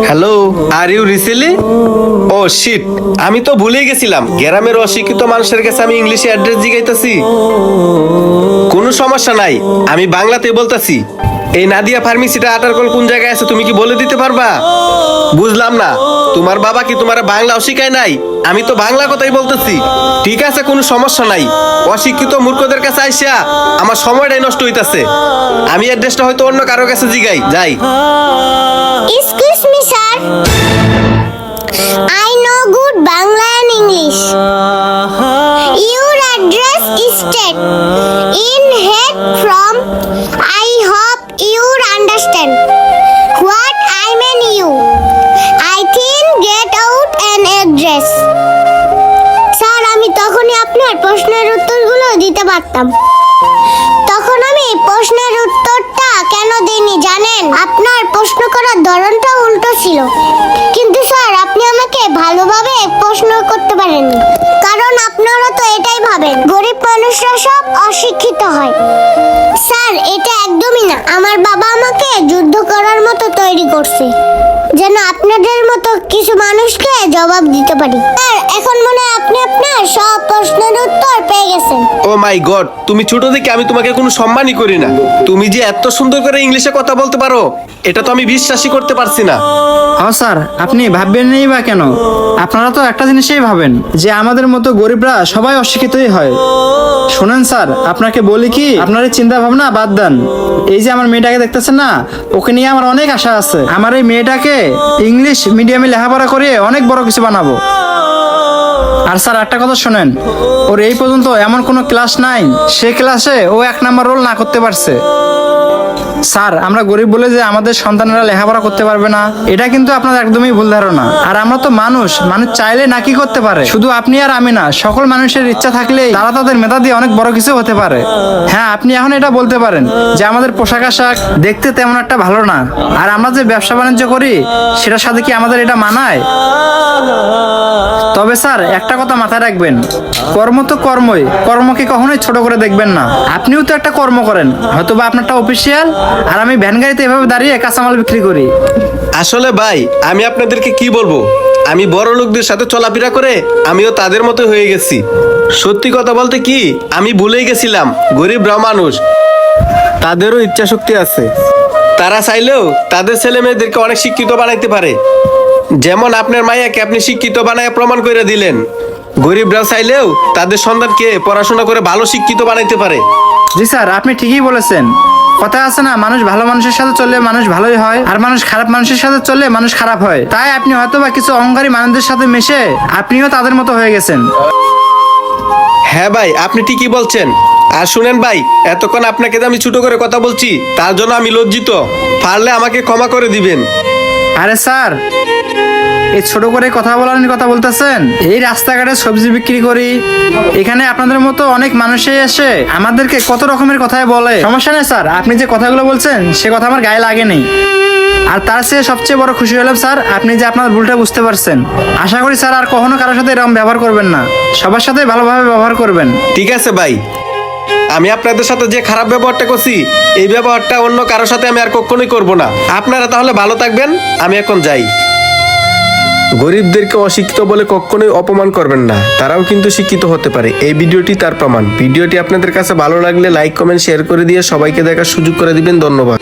Hello, are you রিসেলি? Oh shit, আমি তো ভুলেই গেছিলাম গ্রামের অশিক্ষিত মানুষের কাছে আমি ইংলিশে অ্যাড্রেস জিগাইতাছি। কোনো সমস্যা নাই, আমি বাংলাতেই বলতাছি। এই নাদিয়া ফার্মেসিটা আটারকল কোন জায়গায় আছে তুমি কি বলে দিতে পারবা? বুঝলাম না, তোমার বাবা কি তোমার বাংলাও শিখায় নাই? আমি তো বাংলা কথাই বলতেছি। ঠিক আছে, কোনো সমস্যা নাই। অশিক্ষিত মূর্খদের কাছে আইসা আমার সময়টাই নষ্ট হইতাছে। আমি অ্যাড্রেসটা হয়তো অন্য কারো কাছে জিগাই যাই। Excuse me, sir. I know good Bangla and English. Your address is state in head from. I hope you understand what I mean. You, I think get out an address. Sir, আমি তখনই আপনার প্রশ্নের উত্তরগুলো দিতে পারতাম। তখন আমি প্রশ্নের উত্তরটা কেন দিইনি জানেন? আপনার প্রশ্ন করার ধরনটা উল্টো ছিল। কিন্তু স্যার, আপনি আমাকে ভালোভাবে প্রশ্ন করতে পারেননি, কারণ আপনারা তো এটাই ভাবেন গরিব মানুষরা সব অশিক্ষিত হয়। স্যার, এটা একদমই না। আমার বাবা আমাকে যুদ্ধ করার মতো তৈরি করছে, যেন আপনাদের মতো কিছু মানুষকে জবাব দিতে পারি। স্যার, এখন মনে হয় আপনি আপনার সব প্রশ্নের উত্তর পেয়ে গেছেন। ও মাই গড, তুমি ছোট থেকে আমি তোমাকে কোনো সম্মানই করি না। তুমি যে এত সুন্দর করে ইংলিশে কথা বলতে পারো, এটা তো আমি বিশ্বাসই করতে পারছি না। হ্যাঁ স্যার, আপনি ভাববেন নেই বা কেন? আপনারা তো একটা জিনিসই ভাবেন যে আমাদের মতো গরিবরা সবাই অশিক্ষিতই হয়। শোনেন স্যার, আপনাকে বলি কি, আপনার এই চিন্তা ভাবনা বাদ দেন। এই যে আমার মেয়েটাকে দেখতেছেন না, ওকে নিয়ে আমার অনেক আশা আছে। আমার এই মেয়েটাকে ইংলিশ মিডিয়ামে লেখাপড়া করে অনেক বড় কিছু বানাবো। আর স্যার, একটা কথা শোনেন, ওর এই পর্যন্ত এমন কোনো ক্লাস নাই সে ক্লাসে ও 1 নাম্বার রোল না করতে পারছে। স্যার, আমরা গরিব বলে যে আমাদের সন্তানেরা লেখাপড়া করতে পারবে না, এটা কিন্তু আপনার একদমই ভুল ধারণা। আর আমরা তো মানুষ চাইলে না কি করতে পারে। শুধু আপনি আর আমি না, সকল মানুষের ইচ্ছা থাকলেই তারা তাদের মেধা দিয়ে অনেক বড় কিছু হতে পারে। হ্যাঁ, আপনি এখন এটা বলতে পারেন যে আমাদের পোশাক আশাক দেখতে তেমন একটা ভালো না, আর আমরা যে ব্যবসা বাণিজ্য করি সেটার সাথে কি আমাদের এটা মানায়? তবে স্যার, একটা কথা মাথায় রাখবেন, কর্ম তো কর্মই, কর্মকে কখনোই ছোট করে দেখবেন না। আপনিও তো একটা কর্ম করেন, হয়তোবা আপনারটা অফিসিয়াল, আর আমি ভ্যান গাড়িতে এভাবে দাঁড়িয়ে কাঁচামাল বিক্রি করি। আসলে ভাই, আমি আপনাদেরকে কি বলবো, আমি বড় লোকদের সাথে চলাফেরা করে আমিও তাদের মতো হয়ে গেছি। সত্যি কথা বলতে কি, আমি ভুলেই গেছিলাম গরিবরাও মানুষ, তাদেরও ইচ্ছা শক্তি আছে। তারা চাইলেও তাদের ছেলে মেয়েদেরকে অনেক শিক্ষিত বানাইতে পারে। যেমন আপনার মাইয়াকে আপনি শিক্ষিত বানায় প্রমাণ করে দিলেন। গরিবরাও চাইলেও তাদের সন্তানকে পড়াশোনা করে ভালো শিক্ষিত বানাইতে পারে। জি স্যার, আপনি ঠিকই বলেছেন। কথা আছে না, মানুষ ভালো মানুষের সাথে চললে মানুষ ভালোই হয়, আর মানুষ খারাপ মানুষের সাথে চললে মানুষ খারাপ হয়। তাই আপনি হয়তোবা কিছু অহংকারী মানুষদের সাথে মিশে আপনিও তাদের মতো হয়ে গেছেন। হ্যাঁ ভাই, আপনি ঠিকই বলছেন। আর শুনেন ভাই, এতক্ষণ আপনাকে যে আমি ছোট করে কথা বলছি তার জন্য আমি লজ্জিত। পারলে আমাকে ক্ষমা করে দিবেন। আরে স্যার, এই ছোট করে কথা বলার কথা বলতেছেন? এই রাস্তাঘাটে সবজি বিক্রি করি, এখানে আপনাদের মতো অনেক মানুষই এসে আমাদেরকে কত রকমের কথাই বলে। সমস্যা নেই স্যার, আপনি যে কথাগুলো বলছেন সে কথা আমার গায়ে লাগেনি। আর তার চেয়ে সবচেয়ে বড় খুশি হলাম স্যার, আপনি যে আপনার ভুলটা বুঝতে পারছেন। আশা করি স্যার আর কখনো কারোর সাথে এরকম ব্যবহার করবেন না, সবার সাথে ভালোভাবে ব্যবহার করবেন। ঠিক আছে ভাই, আমি আপনাদের সাথে যে খারাপ ব্যবহারটা করছি এই ব্যবহারটা অন্য কারোর সাথে আমি আর কখনোই করব না। আপনারা তাহলে ভালো থাকবেন, আমি এখন যাই। গরিবদেরকে অশিক্ষিত বলে কখনোই অপমান করবেন না, তারাও কিন্তু শিক্ষিত হতে পারে। এই ভিডিওটি তার প্রমাণ। ভিডিওটি আপনাদের কাছে ভালো লাগলে লাইক কমেন্ট শেয়ার করে দিয়ে সবাইকে দেখার সুযোগ করে দিবেন। ধন্যবাদ।